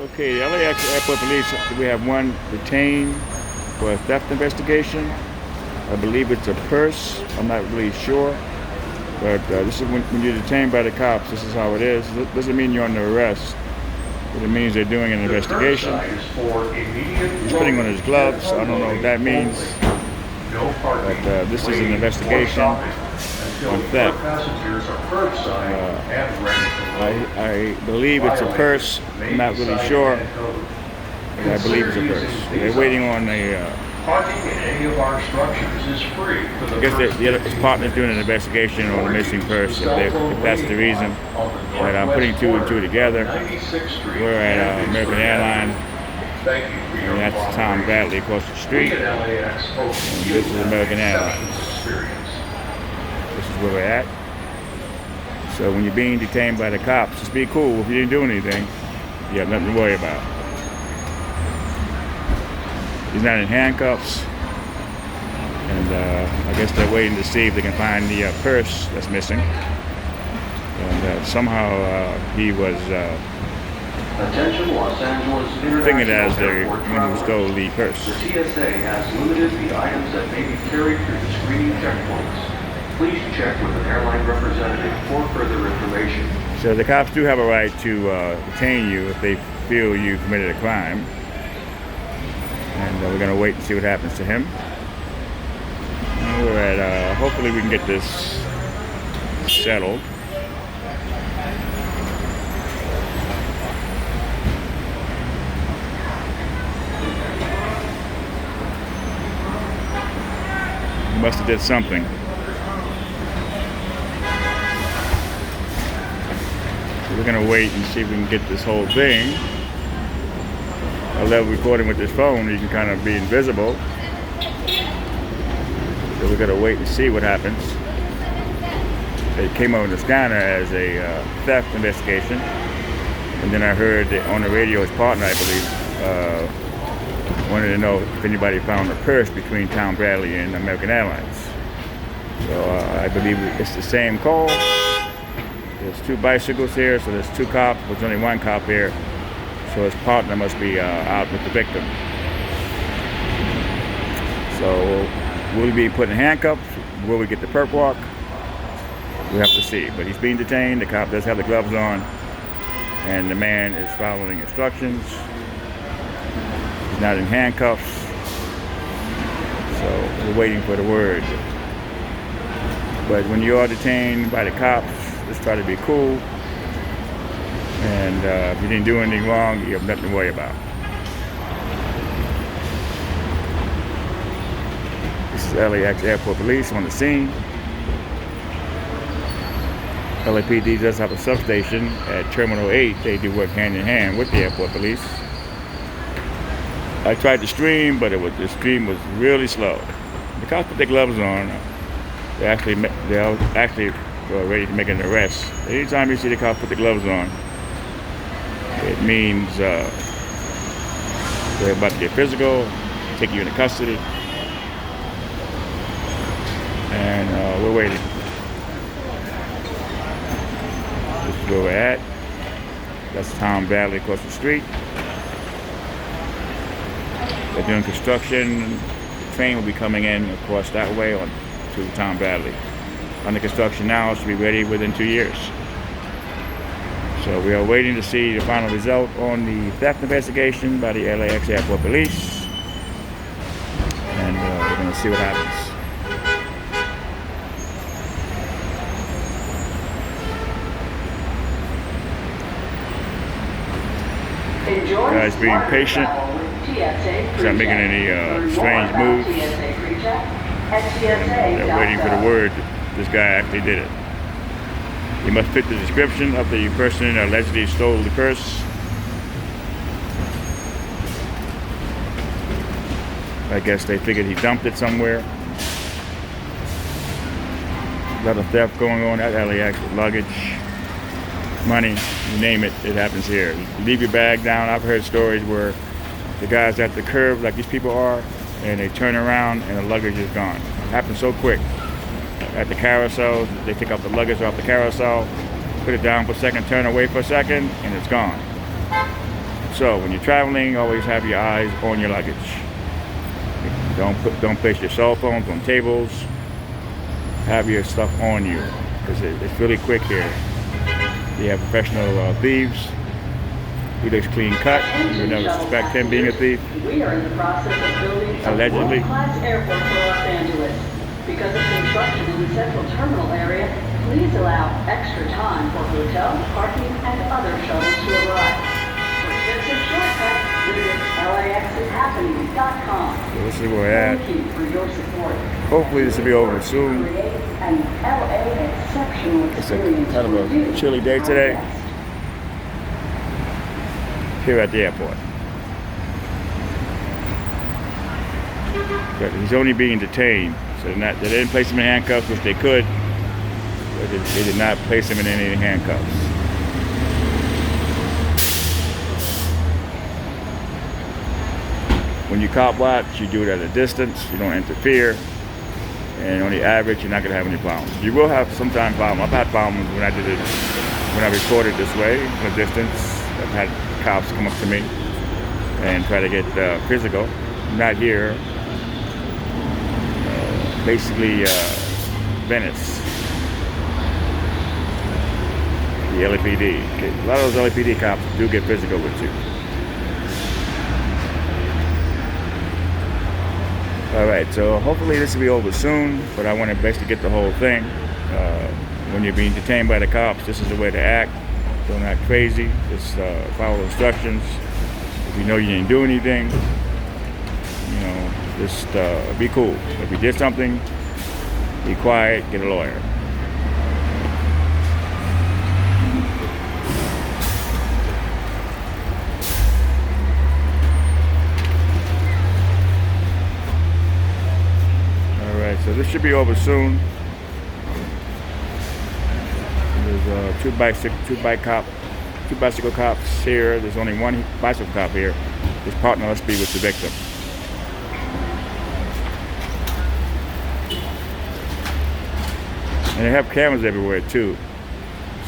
Okay, the LAX Airport Police, we have one detained for a theft investigation. I believe it's a purse. I'm not really sure. But this is when you're detained by the cops, this is how it is. It doesn't mean you're under arrest. But it means they're doing an investigation. He's putting on his gloves. I don't know what that means. But this is an investigation on theft. I believe it's a purse. I'm not really sure. But I believe it's a purse. They're waiting on a... Parking in any of our structures is free. I guess his partner's doing an investigation on the missing purse. If that's the reason. But I'm putting two and two together. We're at American Airlines. And that's Tom Bradley across the street. And this is American Airlines. This is where we're at. So when you're being detained by the cops, just be cool. If you didn't do anything, you have nothing to worry about. He's not in handcuffs, and I guess they're waiting to see if they can find the purse that's missing. And somehow he was thinking as the one who stole the purse. The TSA has limited the items that may be carried through the screening checkpoints. Please check with an airline representative for further information. So the cops do have a right to detain you if they feel you committed a crime. And we're going to wait and see what happens to him. And we're at, hopefully we can get this settled. He must have did something. So we're going to wait and see if we can get this whole thing. I love recording with this phone. You can kind of be invisible. So we're going to wait and see what happens. They came over the scanner as a theft investigation. And then I heard that on the radio his partner, I believe, wanted to know if anybody found a purse between Tom Bradley and American Airlines. So I believe it's the same call. There's two bicycles here, so there's two cops. There's only one cop here. So his partner must be out with the victim. So will he be put in handcuffs? Will we get the perp walk? We have to see. But he's being detained. The cop does have the gloves on. And the man is following instructions. He's not in handcuffs. So we're waiting for the word. But when you are detained by the cops, just try to be cool. And if you didn't do anything wrong, you have nothing to worry about. This is LAX Airport Police on the scene. LAPD does have a substation at Terminal 8. They do work hand in hand with the Airport Police. I tried to stream, but the stream was really slow. The cops put their gloves on. They're actually ready to make an arrest. Anytime you see the cops put the gloves on, it means they're about to get physical, take you into custody, and we're waiting. This is where we're at. That's Tom Bradley across the street. They're doing construction. The train will be coming in across that way on to Tom Bradley. Under construction now, it should be ready within 2 years. So we are waiting to see the final result on the theft investigation by the LAX Airport Police. And we're going to see what happens. Guys being patient. He's not making any strange moves. And they're waiting for the word that this guy actually did it. He must fit the description of the person that allegedly stole the purse. I guess they figured he dumped it somewhere. A lot of theft going on at LAX with luggage, money, you name it, it happens here. You leave your bag down. I've heard stories where the guys at the curb, like these people are, and they turn around and the luggage is gone. It happens so quick. At the carousel, they take up the luggage off the carousel, put it down for a second, turn away for a second, and it's gone. So when you're traveling, always have your eyes on your luggage. Don't place your cell phones on tables. Have your stuff on you, because it's really quick here. You have professional thieves. He looks clean cut. You would never suspect him being a thief. We are in the process of building Allegedly. a LAX Airport for Los Angeles. Because of construction in the central terminal area, please allow extra time for hotel, parking, and other shuttles to arrive. For tips and shortcuts, visit LAXishappening.com. So this is where we're at. Thank you for your support. Hopefully this will be over soon. Create an LA exceptional It's a experience kind of for you, a chilly day our today guests. here at the airport. But he's only being detained, so they didn't place him in handcuffs, which they could, but they did not place him in any handcuffs. When you cop watch, you do it at a distance. You don't interfere, and on the average, you're not going to have any problems. You will have sometimes problems. I've had problems when I recorded this way from a distance. I've had cops come up to me and try to get physical. Not here. Basically, Venice. The LAPD. A lot of those LAPD cops do get physical with you. Alright, so hopefully this will be over soon, but I want to basically get the whole thing. When you're being detained by the cops, this is the way to act. Don't act crazy. Just follow instructions. If you know you didn't do anything, you know, just be cool. If you did something, be quiet, get a lawyer. Alright, so this should be over soon. There's two bicycle cops here. There's only one bicycle cop here. His partner must be with the victim. And they have cameras everywhere too,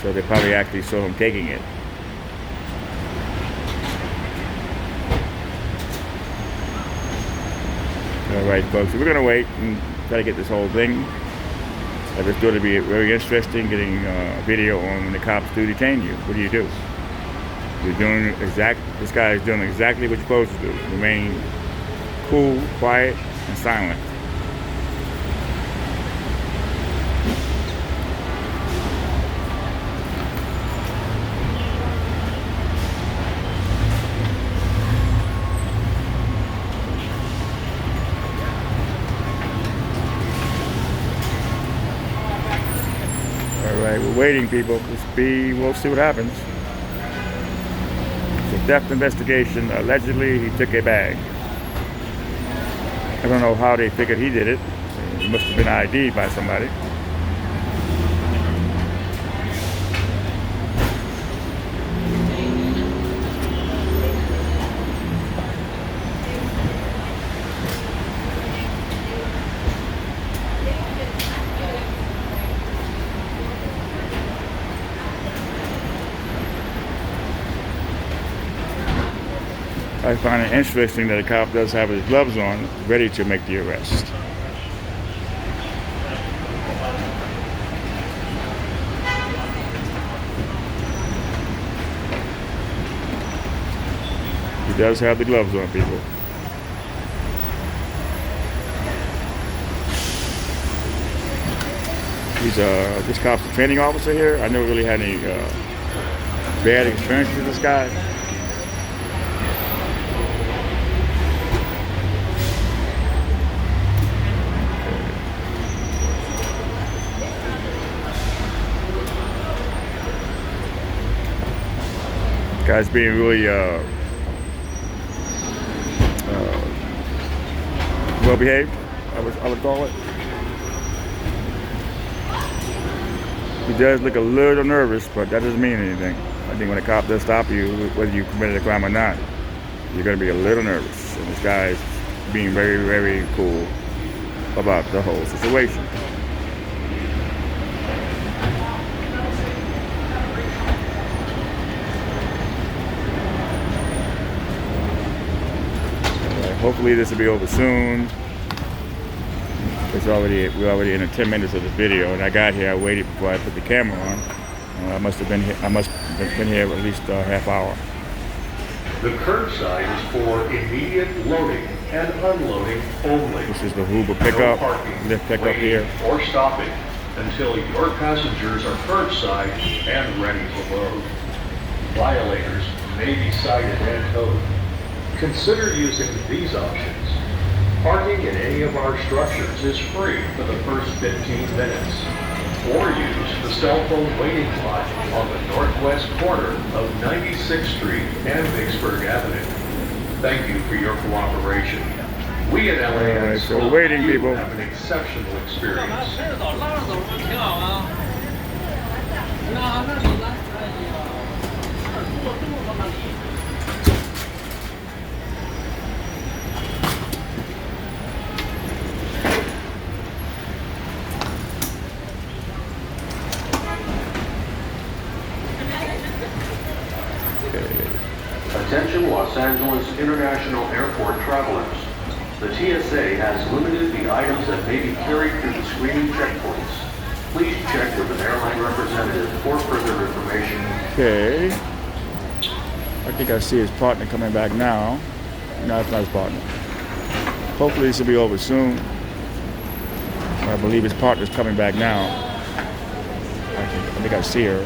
so they probably actually saw him taking it. Alright folks, so we're gonna wait and try to get this whole thing. It's going to be very interesting getting video on when the cops do detain you. What do? You're doing this guy is doing exactly what you're supposed to do. Remain cool, quiet, and silent. Alright, we're waiting, people. We'll see what happens. It's a theft investigation. Allegedly, he took a bag. I don't know how they figured he did it. He must have been ID'd by somebody. I find it interesting that a cop does have his gloves on, ready to make the arrest. He does have the gloves on, people. This cop's a training officer here. I never really had any bad experiences with this guy. Guy's being really well behaved, I would call it. He does look a little nervous, but that doesn't mean anything. I think when a cop does stop you, whether you committed a crime or not, you're going to be a little nervous. And this guy's being very, very cool about the whole situation. Hopefully this will be over soon. We're already in the 10 minutes of the video, and I got here. I waited before I put the camera on. I must have been here at least a half hour. The curbside is for immediate loading and unloading only. This is the Uber pickup, No parking, Lyft pickup waiting, here. or stopping until your passengers are curbside and ready to load. Violators may be cited and towed. Consider using these options. Parking in any of our structures is free for the first 15 minutes. Or use the cell phone waiting lot on the northwest corner of 96th Street and Vicksburg Avenue. Thank you for your cooperation. We at LAX Alright, so hope waiting, you people. have an exceptional experience. Attention Los Angeles International Airport travelers. The TSA has limited the items that may be carried through the screening checkpoints. Please check with an airline representative for further information. Okay. I think I see his partner coming back now. No, it's not his partner. Hopefully this will be over soon. I believe his partner's coming back now. I think I see her.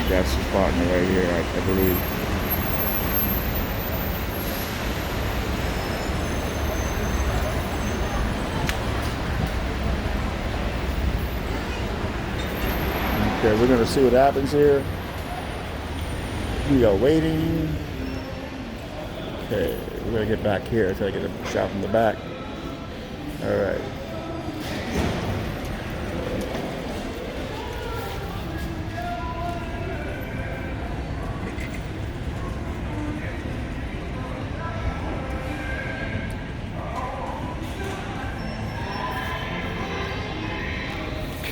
That's his partner right here, I believe. Okay, we're gonna see what happens here. We are waiting. Okay, we're gonna get back here. Try to get a shot from the back. All right.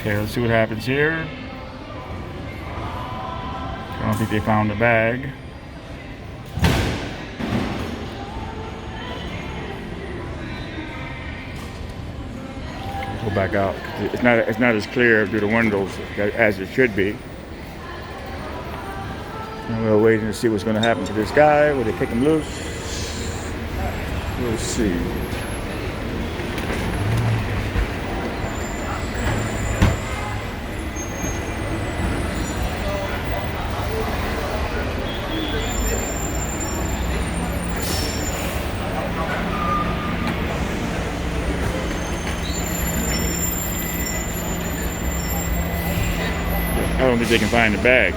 Okay, let's see what happens here. I don't think they found the bag. Go back out. It's not as clear through the windows as it should be. And we're waiting to see what's going to happen to this guy. Will they kick him loose? We'll see. I don't think they can find the bag.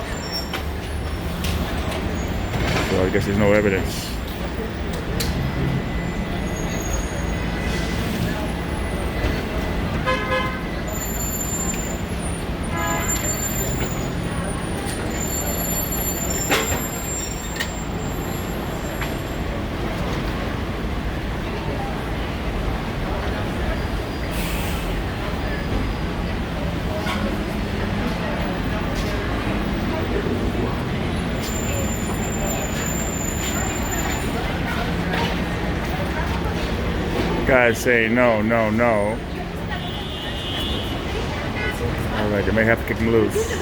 So I guess there's no evidence. Guys saying no, no, no. All right, they may have to kick him loose.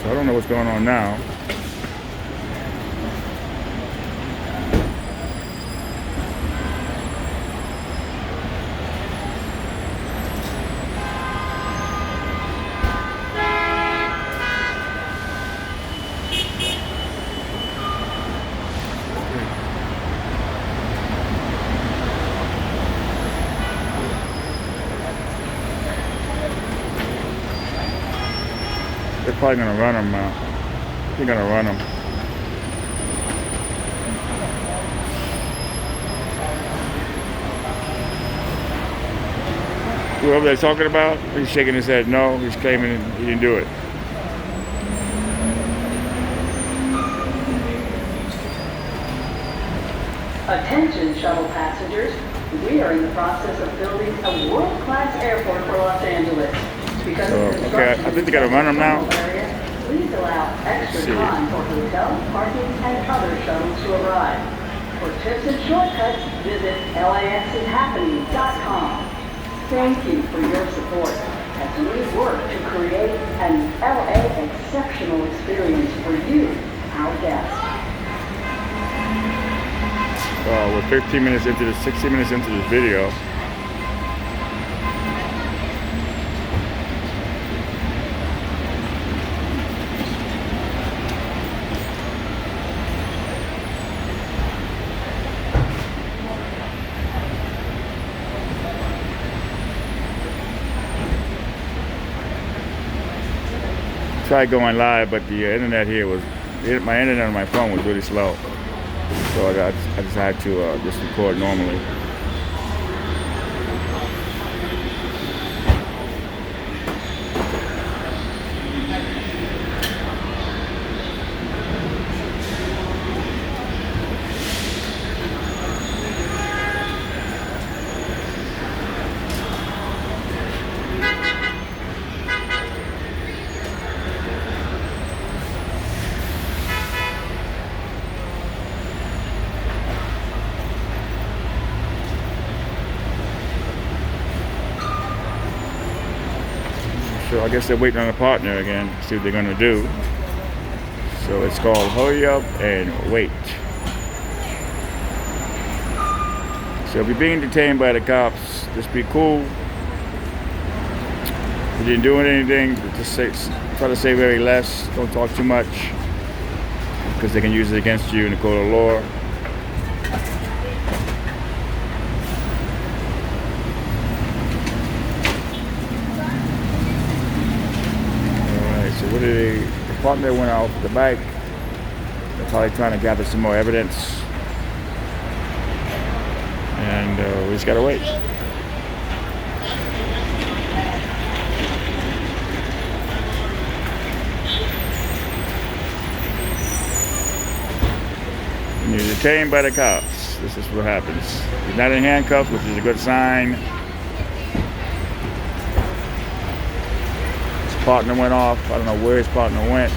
So I don't know what's going on now. They're probably gonna run him out. They're gonna run him. whoever they're talking about, he's shaking his head no. He's claiming he didn't do it. Attention shuttle passengers, we are in the process of building a world-class airport for Los Angeles. Because of Okay, I think they gotta run them now. area, please allow extra time for hotel, parking, and other shuttles to arrive. For tips and shortcuts, visit laxishappening.com. Thank you for your support as we work to create an LA exceptional experience for you, our guests. We're 15 minutes into this, 16 minutes into this video. Tried going live, but the internet here was, my internet on my phone was really slow. So I decided to just record normally. So I guess they're waiting on a partner again to see what they're gonna do. So it's called Hurry Up and Wait. So if you're being detained by the cops, just be cool. If you didn't do anything, just try to say very less. Don't talk too much, because they can use it against you in the court of law. So what did the partner went off the bike. They're probably trying to gather some more evidence. And we just gotta wait. When you're detained by the cops, this is what happens. He's not in handcuffs, which is a good sign. Partner went off. I don't know where his partner went.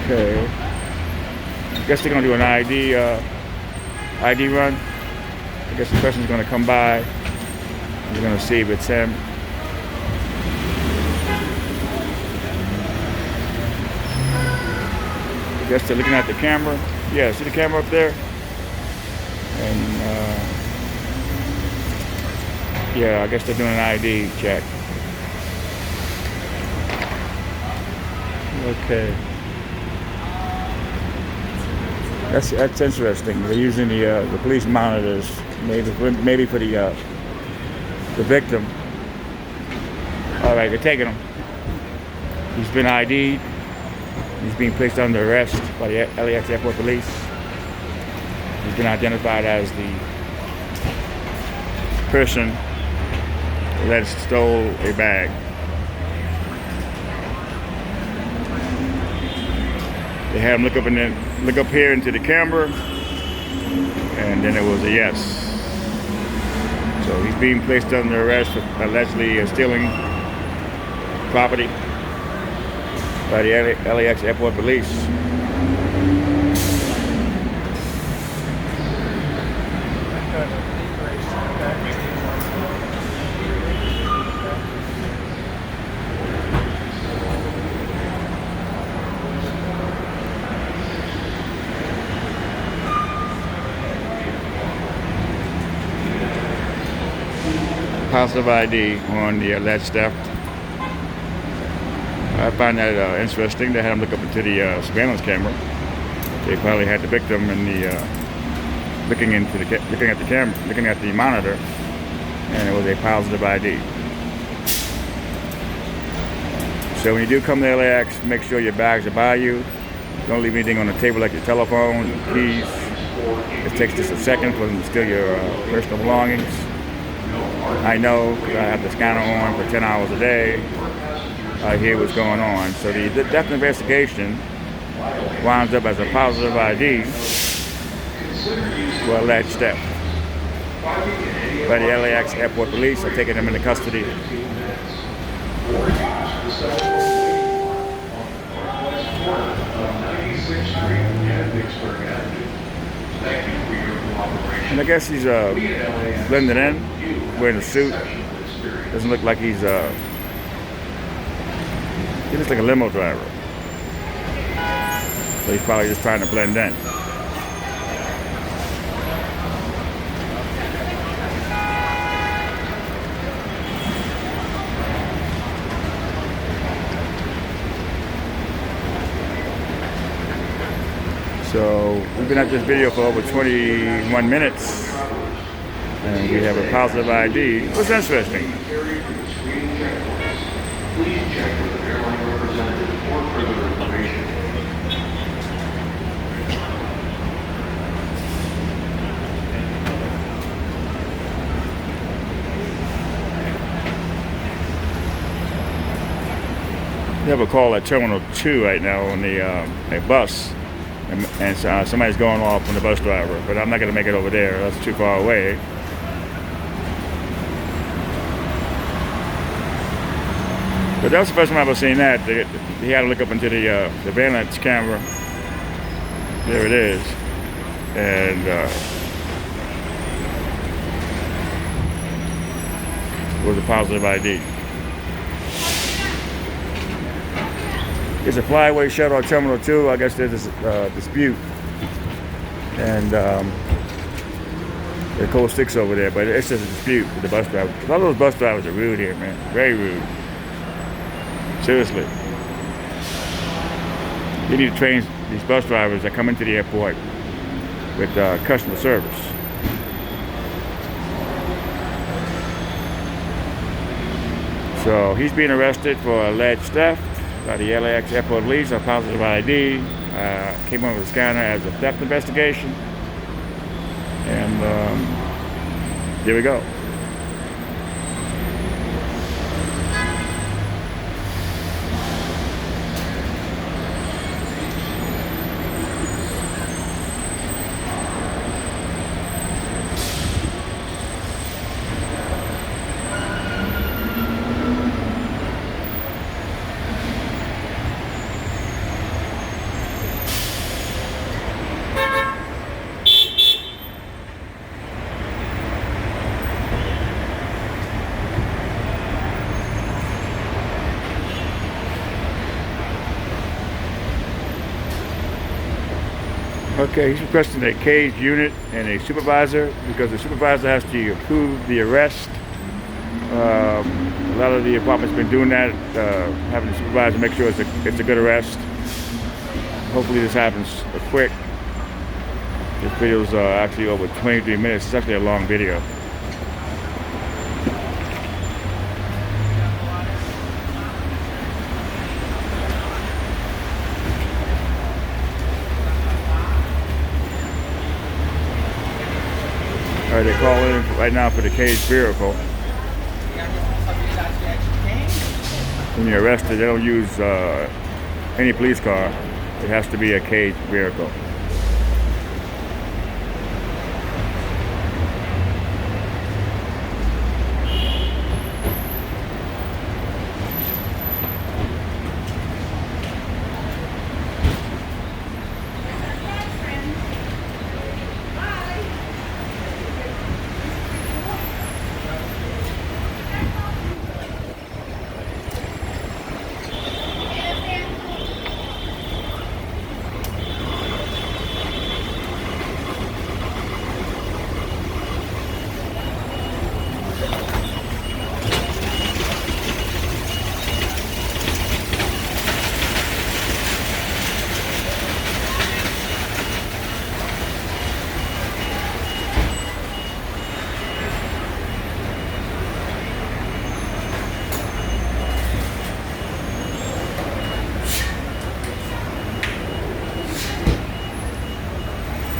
Okay. I guess they're gonna do an ID run. I guess the person's gonna come by. We're gonna see if it's him. I guess they're looking at the camera. Yeah, see the camera up there? And yeah, I guess they're doing an ID check. Okay. That's interesting. They're using the police monitors, maybe for the victim. All right, they're taking him. He's been ID'd. He's being placed under arrest by the LAX Airport police. He's been identified as the person that stole a bag. They had him look up here into the camera, and then it was a yes. So he's being placed under arrest for allegedly stealing property by the LAX Airport police. Positive ID on the alleged theft. I find that interesting. They had him look up into the surveillance camera. They probably had the victim in the looking at the camera, looking at the monitor. and it was a positive ID. So when you do come to LAX, make sure your bags are by you. Don't leave anything on the table like your telephone, your keys. It takes just a second for them to steal your personal belongings. I know, because I have the scanner on for 10 hours a day. I hear what's going on. So the theft investigation winds up as a positive ID for alleged theft. By the LAX Airport Police are taking them into custody. And I guess he's blending in, wearing a suit. Doesn't look like he looks like a limo driver. So he's probably just trying to blend in. So we've been at this video for over 21 minutes, and we have a positive ID. What's interesting? Please check with an airline representative for further information. We have a call at Terminal 2 right now on the a bus. And somebody's going off on the bus driver, but I'm not going to make it over there. That's too far away. But that was the first time I've ever seen that. He had to look up into the surveillance camera. There it is. And it was a positive ID. It's a flyaway shuttle at Terminal 2. I guess there's this dispute. And the cold sticks over there, but it's just a dispute with the bus driver. A lot of those bus drivers are rude here, man. Very rude. Seriously. You need to train these bus drivers that come into the airport with customer service. So he's being arrested for alleged theft by the LAX Airport Police on positive ID. Came on with a scanner as a theft investigation. And here we go. Okay, he's requesting a cage unit and a supervisor because the supervisor has to approve the arrest. A lot of the apartments been doing that, having the supervisor make sure it's a good arrest. Hopefully this happens quick. This video is actually over 23 minutes. It's actually a long video. All right, they're calling right now for the caged vehicle. When you're arrested, they don't use any police car. It has to be a caged vehicle.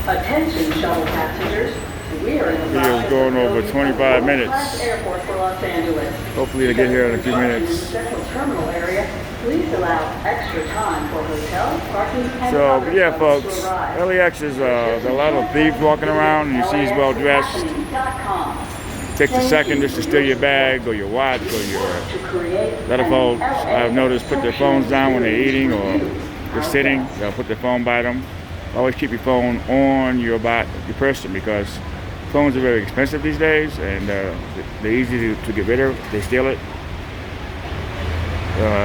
Attention shuttle passengers. We are in the Video's process going of over building 25 a minutes. LAX Airport for Los Angeles. Hopefully they get here in a few Because of minutes. construction in the central terminal area, please allow extra time for hotel, parking, and So other yeah, shuttles folks, to arrive. LAX is there are a lot of thieves walking around, and you see he's well dressed. Takes a second just to steal your bag or your watch or your. A lot of folks I've noticed put their phones down when they're eating or they're sitting. They'll put their phone by them. Always keep your phone on your person, because phones are very expensive these days, and they're easy to get rid of. They steal it.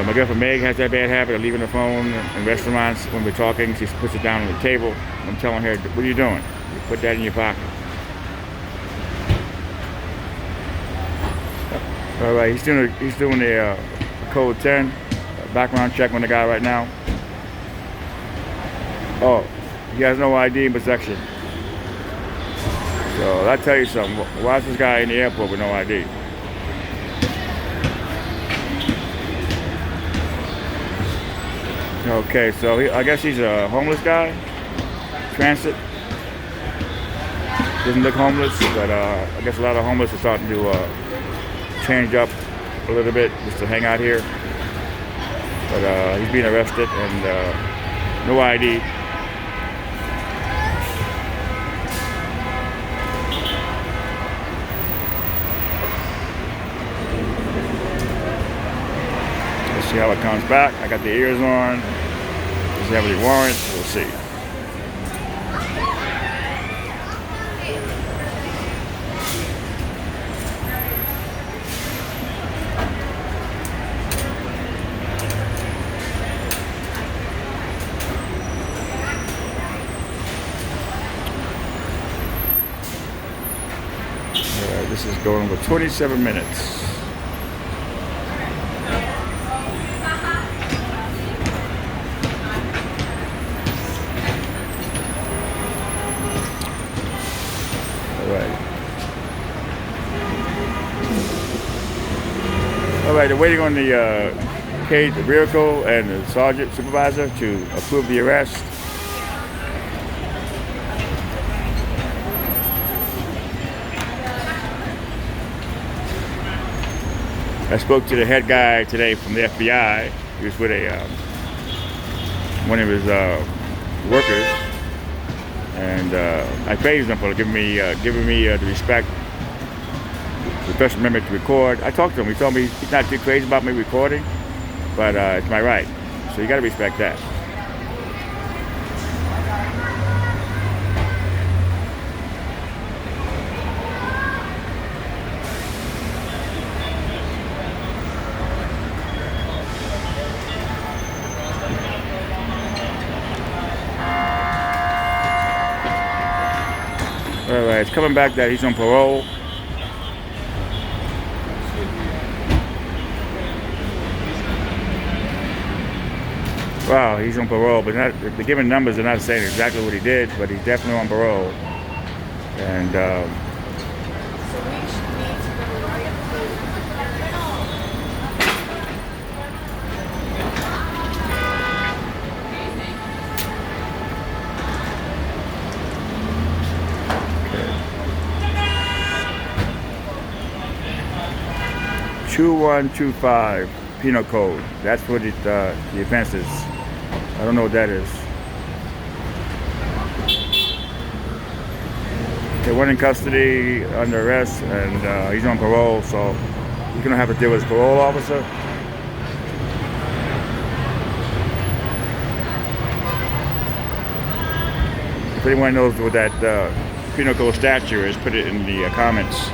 My girlfriend Meg has that bad habit of leaving her phone in restaurants when we're talking. She puts it down on the table. I'm telling her, "What are you doing? You put that in your pocket." All right, he's doing a code 10 background check on the guy right now. Oh, he has no ID in possession. So that tell you something. Why is this guy in the airport with no ID? Okay, so I guess he's a homeless guy. Transit. Doesn't look homeless, but I guess a lot of homeless are starting to change up a little bit just to hang out here. But he's being arrested and no ID. Let's see how it comes back. I got the ears on. Does he have any warrants? We'll see. This is going for 27 minutes. All right, they're waiting on the cage, the vehicle, and the sergeant supervisor to approve the arrest. I spoke to the head guy today from the FBI. He was with one of his workers, and I praised him for giving me the respect, the special memory to record. I talked to him. He told me he's not too crazy about me recording, but it's my right. So you got to respect that. All right, it's coming back that he's on parole. Wow, he's on parole, but the given numbers are not saying exactly what he did, but he's definitely on parole. And okay. 2125 penal code. That's what the offense is. I don't know what that is. Okay, one in custody, under arrest, and he's on parole, so he's gonna have to deal with his parole officer. If anyone knows what that penal code statute is, put it in the comments.